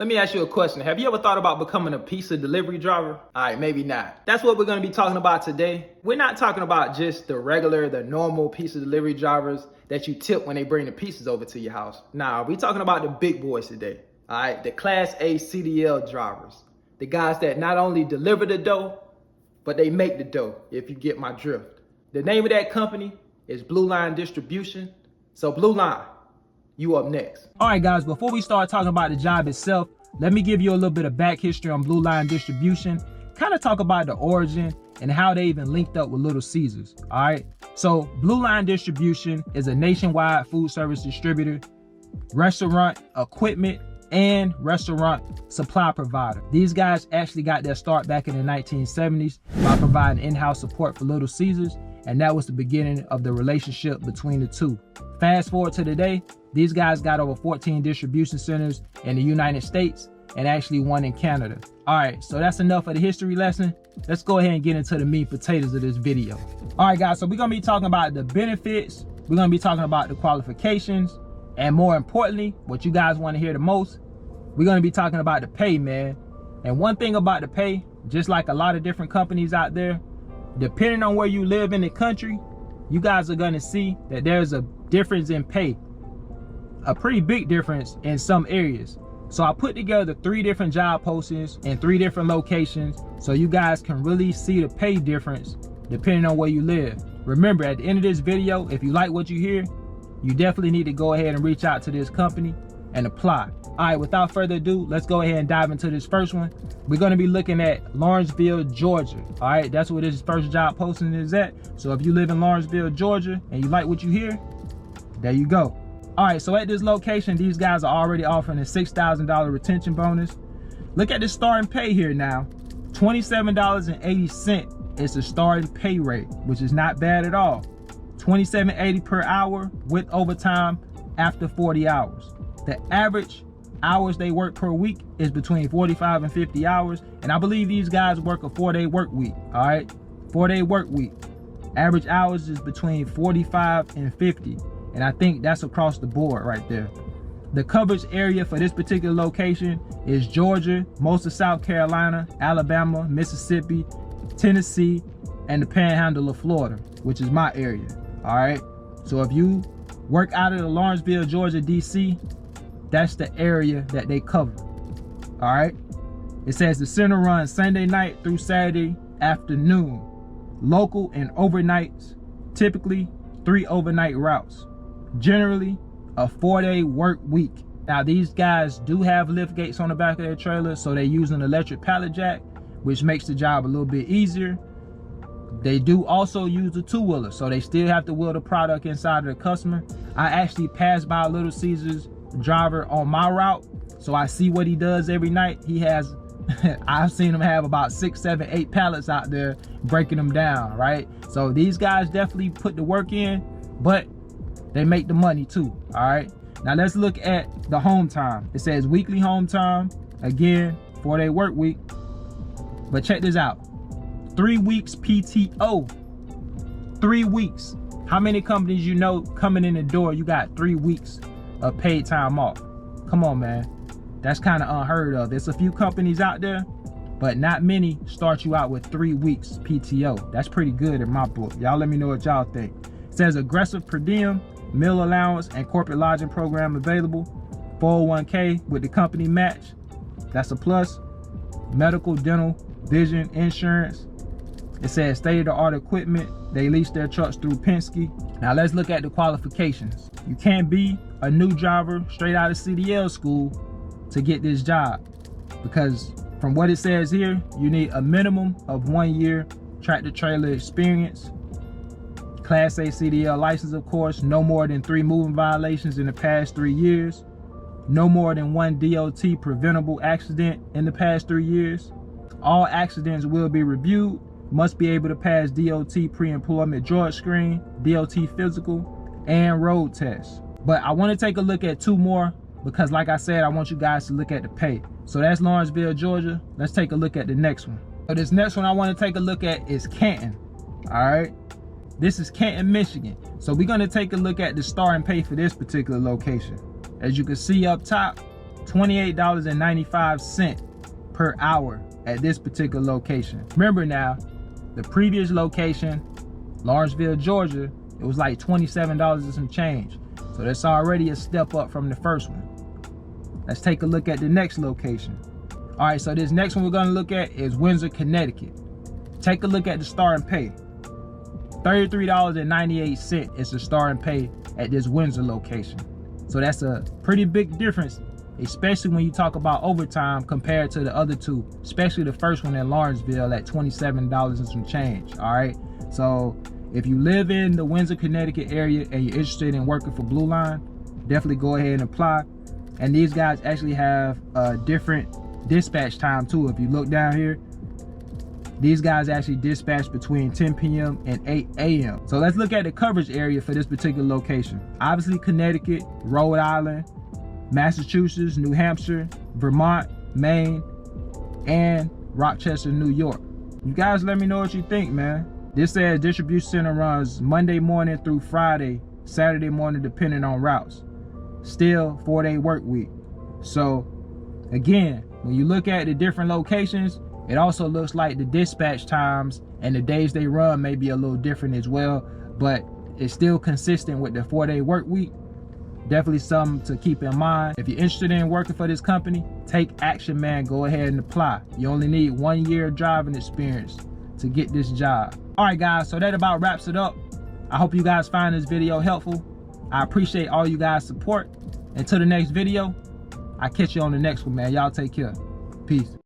Let me ask you a question. Have you ever thought about becoming a pizza delivery driver? All right, maybe not. That's what we're going to be talking about today. We're not talking about just the normal pizza delivery drivers that you tip when they bring the pizzas over to your house. Nah, we're talking about the big boys today. All right, the Class A CDL drivers. The guys that not only deliver the dough, but they make the dough, if you get my drift. The name of that company is Blue Line Distribution. So Blue Line, you up next. All right, guys, before we start talking about the job itself, let me give you a little bit of back history on Blue Line Distribution, kind of talk about the origin and how they even linked up with Little Caesars. All right, so Blue Line Distribution is a nationwide food service distributor, restaurant equipment, and restaurant supply provider. These guys actually got their start back in the 1970s by providing in-house support for Little Caesars, and that was the beginning of the relationship between the two. Fast forward to today, these guys got over 14 distribution centers in the United States and actually one in Canada. All right, so that's enough of the history lesson. Let's go ahead and get into the meat and potatoes of this video. All right, guys, so we're gonna be talking about the benefits, we're gonna be talking about the qualifications, and more importantly, what you guys want to hear the most, we're gonna be talking about the pay, man. And one thing about the pay, just like a lot of different companies out there, depending on where you live in the country, you guys are gonna see that there's a difference in pay, a pretty big difference in some areas. So I put together 3 different job postings in 3 different locations so you guys can really see the pay difference depending on where you live. Remember, at the end of this video, if you like what you hear, you definitely need to go ahead and reach out to this company and apply. All right, without further ado, let's go ahead and dive into this first one. We're going to be looking at Lawrenceville, Georgia. All right, that's where this first job posting is at. So if you live in Lawrenceville, Georgia, and you like what you hear, there you go. All right, so at this location, these guys are already offering a $6,000 retention bonus. Look at the starting pay here now. $27.80 is the starting pay rate, which is not bad at all. $27.80 per hour with overtime after 40 hours. The average hours they work per week is between 45 and 50 hours. And I believe these guys work a 4-day work week, all right? 4-day work week. Average hours is between 45 and 50. And I think that's across the board right there. The coverage area for this particular location is Georgia, most of South Carolina, Alabama, Mississippi, Tennessee, and the Panhandle of Florida, which is my area, all right? So if you work out of the Lawrenceville, Georgia, DC, that's the area that they cover, all right? It says the center runs Sunday night through Saturday afternoon. Local and overnights, typically 3 overnight routes. Generally, a 4-day work week. Now, these guys do have lift gates on the back of their trailer, so they use an electric pallet jack, which makes the job a little bit easier. They do also use a 2-wheeler, so they still have to wheel the product inside of the customer. I actually passed by Little Caesars driver on my route, so I see what he does every night. He has I've seen him have about 6, 7, 8 pallets out there breaking them down, right? So these guys definitely put the work in, but they make the money too, all right? Now let's look at the home time. It says weekly home time, again, 4-day work week. But check this out, 3 weeks PTO, 3 weeks. How many companies you know coming in the door, you got 3 weeks of paid time off? Come on, man. That's kind of unheard of. There's a few companies out there, but not many start you out with 3 weeks PTO. That's pretty good in my book. Y'all let me know what y'all think. It says aggressive per diem, meal allowance, and corporate lodging program available. 401k with the company match. That's a plus. Medical, dental, vision, insurance. It says state-of-the-art equipment. They lease their trucks through Penske. Now let's look at the qualifications. You can't be a new driver straight out of CDL school to get this job, because from what it says here, you need a minimum of 1 year tractor trailer experience, Class A CDL license, of course, no more than 3 moving violations in the past 3 years, no more than 1 DOT preventable accident in the past 3 years. All accidents will be reviewed, must be able to pass DOT pre-employment drug screen, DOT physical, and road tests. But I want to take a look at 2 more, because like I said, I want you guys to look at the pay. So that's Lawrenceville, Georgia. Let's take a look at the next one. So this next one I want to take a look at is Canton, all right? This is Canton, Michigan. So we're going to take a look at the starting pay for this particular location. As you can see up top, $28.95 per hour at this particular location. Remember now, the previous location, Lawrenceville, Georgia, it was like $27 and some change. So that's already a step up from the first one. Let's take a look at the next location. All right, so this next one we're gonna look at is Windsor, Connecticut. Take a look at the starting pay. $33.98 is the starting pay at this Windsor location. So that's a pretty big difference, especially when you talk about overtime compared to the other two, especially the first one in Lawrenceville at $27 and some change. All right, so if you live in the Windsor, Connecticut area and you're interested in working for Blue Line, definitely go ahead and apply. And these guys actually have a different dispatch time too. If you look down here, these guys actually dispatch between 10 p.m. and 8 a.m. So let's look at the coverage area for this particular location. Obviously Connecticut, Rhode Island, Massachusetts, New Hampshire, Vermont, Maine, and Rochester, New York. You guys let me know what you think, man. This says distribution center runs Monday morning through Friday, Saturday morning depending on routes. Still 4-day work week. So again, when you look at the different locations, it also looks like the dispatch times and the days they run may be a little different as well, but it's still consistent with the 4-day work week. Definitely something to keep in mind. If you're interested in working for this company, take action, man. Go ahead and apply. You only need 1 year driving experience to get this job. All right, guys, so that about wraps it up. I hope you guys find this video helpful. I appreciate all you guys' support. Until the next video, I'll catch you on the next one, man. Y'all take care. Peace.